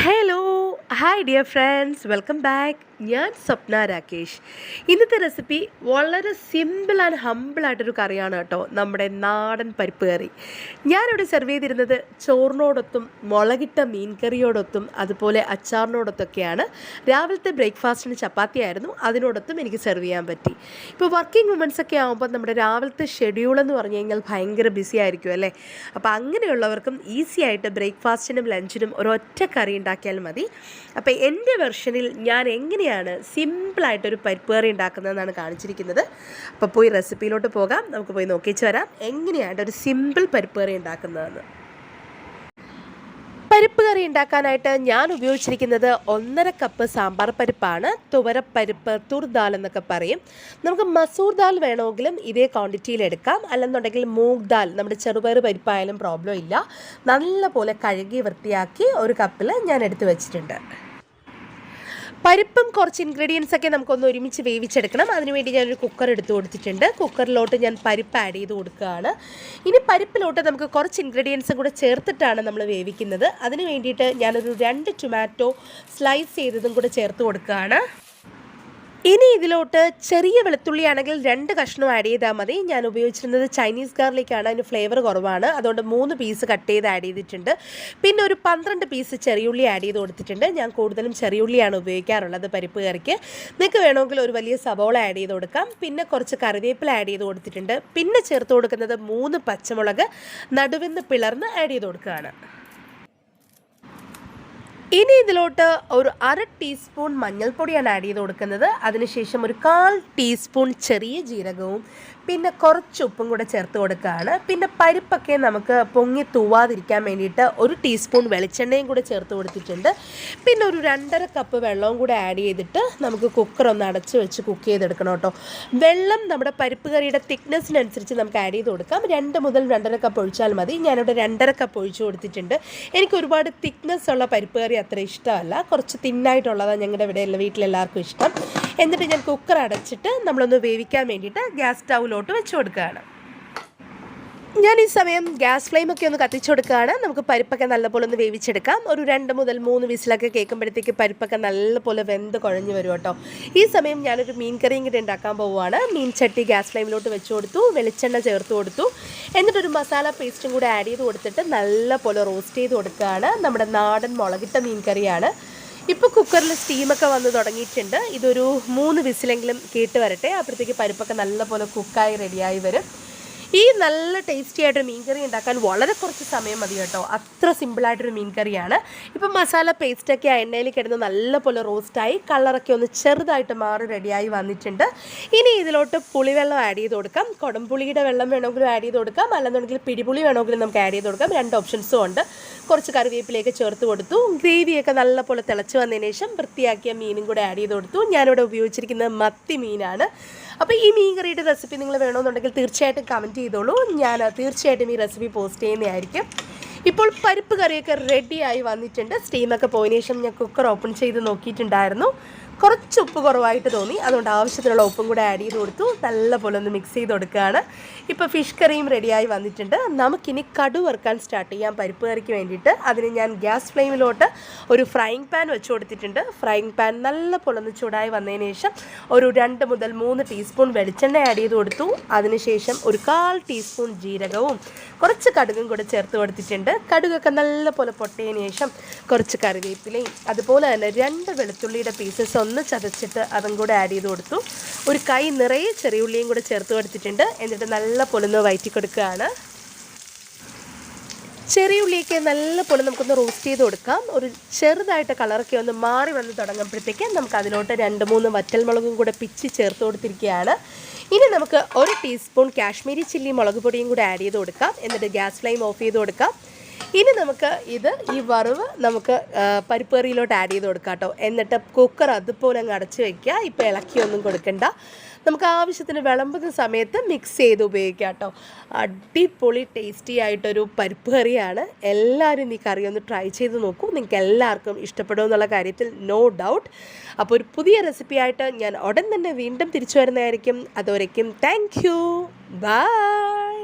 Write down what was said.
Hello hi dear friends welcome back. ഞാൻ സ്വപ്ന രാകേഷ്. ഇന്നത്തെ recipe വളരെ സിമ്പിൾ ആൻഡ് ഹമ്പിളായിട്ടൊരു കറിയാണ് കേട്ടോ, നമ്മുടെ നാടൻ പരിപ്പ് കറി. ഞാനിവിടെ സെർവ് ചെയ്തിരുന്നത് ചോറിനോടൊത്തും മുളകിട്ട മീൻ കറിയോടൊത്തും അതുപോലെ അച്ചാറിനോടൊത്തൊക്കെയാണ്. രാവിലത്തെ ബ്രേക്ക്ഫാസ്റ്റിന് ചപ്പാത്തി ആയിരുന്നു, അതിനോടൊത്തും എനിക്ക് സെർവ് ചെയ്യാൻ പറ്റി. ഇപ്പോൾ വർക്കിംഗ് വുമൻസൊക്കെ ആകുമ്പോൾ നമ്മുടെ രാവിലത്തെ ഷെഡ്യൂൾ എന്ന് പറഞ്ഞു കഴിഞ്ഞാൽ ഭയങ്കര ബിസി ആയിരിക്കും അല്ലേ. അപ്പോൾ അങ്ങനെയുള്ളവർക്കും ഈസി ആയിട്ട് ബ്രേക്ക്ഫാസ്റ്റിനും ലഞ്ചിനും ഒരൊറ്റ കറി ഉണ്ടാക്കിയാൽ മതി. അപ്പോൾ എൻ്റെ വെർഷനിൽ ഞാൻ എങ്ങനെയാണ് സിമ്പിളായിട്ടൊരു പരിപ്പ് കറി ഉണ്ടാക്കുന്നതെന്നാണ് കാണിച്ചിരിക്കുന്നത്. അപ്പോൾ പോയി റെസിപ്പിയിലോട്ട് പോകാം, നമുക്ക് പോയി നോക്കിച്ച് വരാം എങ്ങനെയാണ് ഒരു സിമ്പിൾ പരിപ്പ് കറി ഉണ്ടാക്കുന്നതെന്ന്. പരിപ്പ് കറി ഉണ്ടാക്കാനായിട്ട് ഞാൻ ഉപയോഗിച്ചിരിക്കുന്നത് 1.5 കപ്പ് സാമ്പാർ പരിപ്പാണ്. തുവരപ്പരിപ്പ്, തൂർ ദാൽ എന്നൊക്കെ പറയും. നമുക്ക് മസൂർ ദാൽ വേണമെങ്കിലും ഇതേ ക്വാണ്ടിറ്റിയിൽ എടുക്കാം, അല്ലെന്നുണ്ടെങ്കിൽ മൂഗ് ദാൽ, നമ്മുടെ ചെറുപയർ പരിപ്പായാലും പ്രോബ്ലം ഇല്ല. നല്ല പോലെ കഴുകി വൃത്തിയാക്കി ഒരു കപ്പിൽ ഞാൻ എടുത്തു വെച്ചിട്ടുണ്ട്. പരിപ്പും കുറച്ച് ഇൻഗ്രീഡിയൻസ് ഒക്കെ നമുക്കൊന്ന് ഒരുമിച്ച് വേവിച്ചെടുക്കണം. അതിനുവേണ്ടി ഞാനൊരു കുക്കർ എടുത്ത് കൊടുത്തിട്ടുണ്ട്. കുക്കറിലോട്ട് ഞാൻ പരിപ്പ് ആഡ് ചെയ്ത് കൊടുക്കുകയാണ്. ഇനി പരിപ്പിലോട്ട് നമുക്ക് കുറച്ച് ഇൻഗ്രീഡിയൻസും കൂടെ ചേർത്തിട്ടാണ് നമ്മൾ വേവിക്കുന്നത്. അതിന് വേണ്ടിയിട്ട് ഞാനൊരു 2 ടൊമാറ്റോ സ്ലൈസ് ചെയ്തതും കൂടെ ചേർത്ത് കൊടുക്കുകയാണ്. ഇനി ഇതിലോട്ട് ചെറിയ വെളുത്തുള്ളിയാണെങ്കിൽ 2 കഷ്ണം ആഡ് ചെയ്താൽ മതി. ഞാൻ ഉപയോഗിച്ചിരുന്നത് ചൈനീസ് ഗാർലിക്കാണ്, അതിന് ഫ്ലേവർ കുറവാണ്, അതുകൊണ്ട് 3 പീസ് കട്ട് ചെയ്ത് ആഡ് ചെയ്തിട്ടുണ്ട്. പിന്നെ ഒരു 12 പീസ് ചെറിയുള്ളി ആഡ് ചെയ്ത് കൊടുത്തിട്ടുണ്ട്. ഞാൻ കൂടുതലും ചെറിയുള്ളിയാണ് ഉപയോഗിക്കാറുള്ളത് പരിപ്പ് കറിക്ക്. നിങ്ങൾക്ക് വേണമെങ്കിൽ ഒരു വലിയ സവോള ആഡ് ചെയ്ത് കൊടുക്കാം. പിന്നെ കുറച്ച് കറിവേപ്പില ആഡ് ചെയ്ത് കൊടുത്തിട്ടുണ്ട്. പിന്നെ ചേർത്ത് കൊടുക്കുന്നത് 3 പച്ചമുളക് നടുവിന്ന് പിളർന്ന് ആഡ് ചെയ്ത് കൊടുക്കുകയാണ്. ഇനി ഇതിലോട്ട് ഒരു 1/2 ടീസ്പൂൺ മഞ്ഞൾപ്പൊടിയാണ് ആഡ് ചെയ്ത് കൊടുക്കുന്നത്. അതിനുശേഷം ഒരു 1/4 ടീസ്പൂൺ ചെറിയ ജീരകവും പിന്നെ കുറച്ച് ഉപ്പും കൂടെ ചേർത്ത് കൊടുക്കുകയാണ്. പിന്നെ പരിപ്പൊക്കെ നമുക്ക് പൊങ്ങി തൂവാതിരിക്കാൻ വേണ്ടിയിട്ട് 1 ടീസ്പൂൺ വെളിച്ചെണ്ണയും കൂടെ ചേർത്ത് കൊടുത്തിട്ടുണ്ട്. പിന്നെ ഒരു 2.5 കപ്പ് വെള്ളവും കൂടെ ആഡ് ചെയ്തിട്ട് നമുക്ക് കുക്കർ ഒന്ന് അടച്ച് വെച്ച് കുക്ക് ചെയ്തെടുക്കണം കേട്ടോ. വെള്ളം നമ്മുടെ പരിപ്പ് കറിയുടെ തിക്നെസ്സിനനുസരിച്ച് നമുക്ക് ആഡ് ചെയ്ത് കൊടുക്കാം. 2 മുതൽ 2.5 കപ്പ് ഒഴിച്ചാൽ മതി. ഞാനിവിടെ 2.5 കപ്പ് ഒഴിച്ചു കൊടുത്തിട്ടുണ്ട്. എനിക്ക് ഒരുപാട് തിക്നെസ് ഉള്ള പരിപ്പ് കറി അത്ര ഇഷ്ടമല്ല, കുറച്ച് തിന്നായിട്ടുള്ളതാണ് ഞങ്ങളുടെ ഇവിടെ വീട്ടിലെല്ലാവർക്കും ഇഷ്ടം. എന്നിട്ട് ഞാൻ കുക്കർ അടച്ചിട്ട് നമ്മളൊന്ന് വേവിക്കാൻ വേണ്ടിയിട്ട് ഗ്യാസ് സ്റ്റൗവിലോട്ട് വെച്ച് കൊടുക്കുകയാണ്. ഞാൻ ഈ സമയം ഗ്യാസ് ഫ്ലെയിമൊക്കെ ഒന്ന് കത്തിച്ചു കൊടുക്കുകയാണ്. നമുക്ക് പരിപ്പൊക്കെ നല്ലപോലെ ഒന്ന് വേവിച്ചെടുക്കാം. ഒരു 2 മുതൽ 3 വിസിലൊക്കെ കേൾക്കുമ്പോഴത്തേക്ക് പരിപ്പൊക്കെ നല്ലപോലെ വെന്ത് കുഴഞ്ഞു വരും കേട്ടോ. ഈ സമയം ഞാനൊരു മീൻ കറിയും കൂടി ഉണ്ടാക്കാൻ പോവുകയാണ്. മീൻ ചട്ടി ഗ്യാസ് ഫ്ലെയിമിലോട്ട് വെച്ച് കൊടുത്തു, വെളിച്ചെണ്ണ ചേർത്ത് കൊടുത്തു. എന്നിട്ടൊരു മസാല പേസ്റ്റും കൂടെ ആഡ് ചെയ്ത് കൊടുത്തിട്ട് നല്ലപോലെ റോസ്റ്റ് ചെയ്ത് കൊടുക്കുകയാണ്. നമ്മുടെ നാടൻ മുളകിട്ട മീൻ കറിയാണ്. ഇപ്പോൾ കുക്കറിൽ സ്റ്റീമൊക്കെ വന്ന് തുടങ്ങിയിട്ടുണ്ട്. ഇതൊരു 3 വിസിലെങ്കിലും കേട്ട് വരട്ടെ, അപ്പോഴത്തേക്ക് പരിപ്പൊക്കെ നല്ലപോലെ കുക്കായി റെഡിയായി വരും. ഈ നല്ല ടേസ്റ്റി ആയിട്ടൊരു മീൻ കറി ഉണ്ടാക്കാൻ വളരെ കുറച്ച് സമയം മതി കേട്ടോ. അത്ര സിമ്പിളായിട്ടൊരു മീൻ കറിയാണ്. ഇപ്പം മസാല പേസ്റ്റൊക്കെ ആ എണ്ണയിൽ കിടന്ന് നല്ലപോലെ റോസ്റ്റായി കളറൊക്കെ ഒന്ന് ചെറുതായിട്ട് മാറി റെഡിയായി വന്നിട്ടുണ്ട്. ഇനി ഇതിലോട്ട് പുളിവെള്ളം ആഡ് ചെയ്ത് കൊടുക്കാം. കുടംപുളിയുടെ വെള്ളം വേണമെങ്കിലും ആഡ് ചെയ്ത് കൊടുക്കാം, അല്ലെന്നുണ്ടെങ്കിൽ പിടിപുളി വേണമെങ്കിലും നമുക്ക് ആഡ് ചെയ്ത് കൊടുക്കാം. 2 ഓപ്ഷൻസും ഉണ്ട്. കുറച്ച് കറിവേപ്പിലേക്ക് ചേർത്ത് കൊടുത്തു. ഗ്രേവിയൊക്കെ നല്ലപോലെ തിളച്ച് വന്നതിന് ശേഷം വൃത്തിയാക്കിയ മീനും കൂടെ ആഡ് ചെയ്ത് കൊടുത്തു. ഞാനിവിടെ ഉപയോഗിച്ചിരിക്കുന്നത് മത്തി മീനാണ്. അപ്പോൾ ഈ മീൻ കറിയുടെ റെസിപ്പി നിങ്ങൾ വേണമെന്നുണ്ടെങ്കിൽ തീർച്ചയായിട്ടും കമൻറ്റ് ചെയ്തോളൂ. ഞാൻ തീർച്ചയായിട്ടും ഈ റെസിപ്പി പോസ്റ്റ് ചെയ്യുന്നതായിരിക്കും. ഇപ്പോൾ പരിപ്പ് കറിയൊക്കെ റെഡിയായി വന്നിട്ടുണ്ട്. സ്റ്റീമൊക്കെ പോയതിനു ശേഷം ഞാൻ കുക്കർ ഓപ്പൺ ചെയ്ത് നോക്കിയിട്ടുണ്ടായിരുന്നു. കുറച്ച് ഉപ്പ് കുറവായിട്ട് തോന്നി, അതുകൊണ്ട് ആവശ്യത്തിനുള്ള ഉപ്പും കൂടെ ആഡ് ചെയ്ത് കൊടുത്തു. നല്ലപോലെ ഒന്ന് മിക്സ് ചെയ്ത് കൊടുക്കുകയാണ്. ഇപ്പോൾ ഫിഷ് കറിയും റെഡിയായി വന്നിട്ടുണ്ട്. നമുക്കിനി കടു വറുക്കാൻ സ്റ്റാർട്ട് ചെയ്യാം പരിപ്പ് കറിക്ക് വേണ്ടിയിട്ട്. അതിന് ഞാൻ ഗ്യാസ് ഫ്ലെയിമിലോട്ട് ഒരു ഫ്രൈയിങ് പാൻ വെച്ച് കൊടുത്തിട്ടുണ്ട്. ഫ്രൈയിങ് പാൻ നല്ലപോലെ ഒന്ന് ചൂടായി വന്നതിന് ശേഷം ഒരു 2 മുതൽ 3 ടീസ്പൂൺ വെളിച്ചെണ്ണ ആഡ് ചെയ്ത് കൊടുത്തു. അതിനുശേഷം ഒരു 1/4 ടീസ്പൂൺ ജീരകവും കുറച്ച് കടുകും കൂടെ ചേർത്ത് കൊടുത്തിട്ടുണ്ട്. കടുകൊക്കെ നല്ലപോലെ പൊട്ടിയതിന് ശേഷം കുറച്ച് കറിവേപ്പിലയും അതുപോലെ തന്നെ 2 വെളുത്തുള്ളിയുടെ പീസസ് ഒന്ന് ചതച്ചിട്ട് അതും കൂടെ ആഡ് ചെയ്ത് കൊടുത്തു. ഒരു കൈ നിറയെ ചെറിയുള്ളിയും കൂടെ ചേർത്ത് കൊടുത്തിട്ടുണ്ട്. എന്നിട്ട് നല്ലപോലെ ഒന്ന് വഴറ്റി കൊടുക്കുകയാണ്. ചെറിയുള്ളിയൊക്കെ നല്ലപോലെ നമുക്കൊന്ന് റോസ്റ്റ് ചെയ്ത് കൊടുക്കാം. ഒരു ചെറുതായിട്ട് കളറൊക്കെ ഒന്ന് മാറി വന്ന് തുടങ്ങുമ്പോഴത്തേക്ക് നമുക്ക് അതിലോട്ട് 2-3 വറ്റൽമുളകും കൂടെ പിച്ചി ചേർത്ത് കൊടുത്തിരിക്കുകയാണ്. ഇനി നമുക്ക് 1 ടീസ്പൂൺ കാശ്മീരി ചില്ലി മുളക് പൊടിയും കൂടെ ആഡ് ചെയ്ത് കൊടുക്കാം. എന്നിട്ട് ഗ്യാസ് ഫ്ലെയിം ഓഫ് ചെയ്ത് കൊടുക്കാം. ഇനി നമുക്ക് ഈ വറവ് നമുക്ക് പരിപ്പ് കറിയിലോട്ട് ആഡ് ചെയ്ത് കൊടുക്കാം കേട്ടോ. എന്നിട്ട് കുക്കർ അതുപോലെ അങ്ങ് അടച്ച് വയ്ക്കുക. ഇപ്പോൾ ഇളക്കിയൊന്നും കൊടുക്കണ്ട. നമുക്ക് ആവശ്യത്തിന് വിളമ്പുന്ന സമയത്ത് മിക്സ് ചെയ്ത് ഉപയോഗിക്കാം കേട്ടോ. അടിപൊളി ടേസ്റ്റി ആയിട്ടൊരു പരിപ്പ് കറിയാണ്. എല്ലാവരും ഈ കറി ഒന്ന് ട്രൈ ചെയ്ത് നോക്കൂ. നിങ്ങൾക്ക് എല്ലാവർക്കും ഇഷ്ടപ്പെടുമെന്നുള്ള കാര്യത്തിൽ നോ ഡൗട്ട്. അപ്പോൾ ഒരു പുതിയ റെസിപ്പി ആയിട്ട് ഞാൻ ഉടൻ തന്നെ വീണ്ടും തിരിച്ചു വരുന്നതായിരിക്കും. അതുവരയ്ക്കും താങ്ക് യു, ബൈ.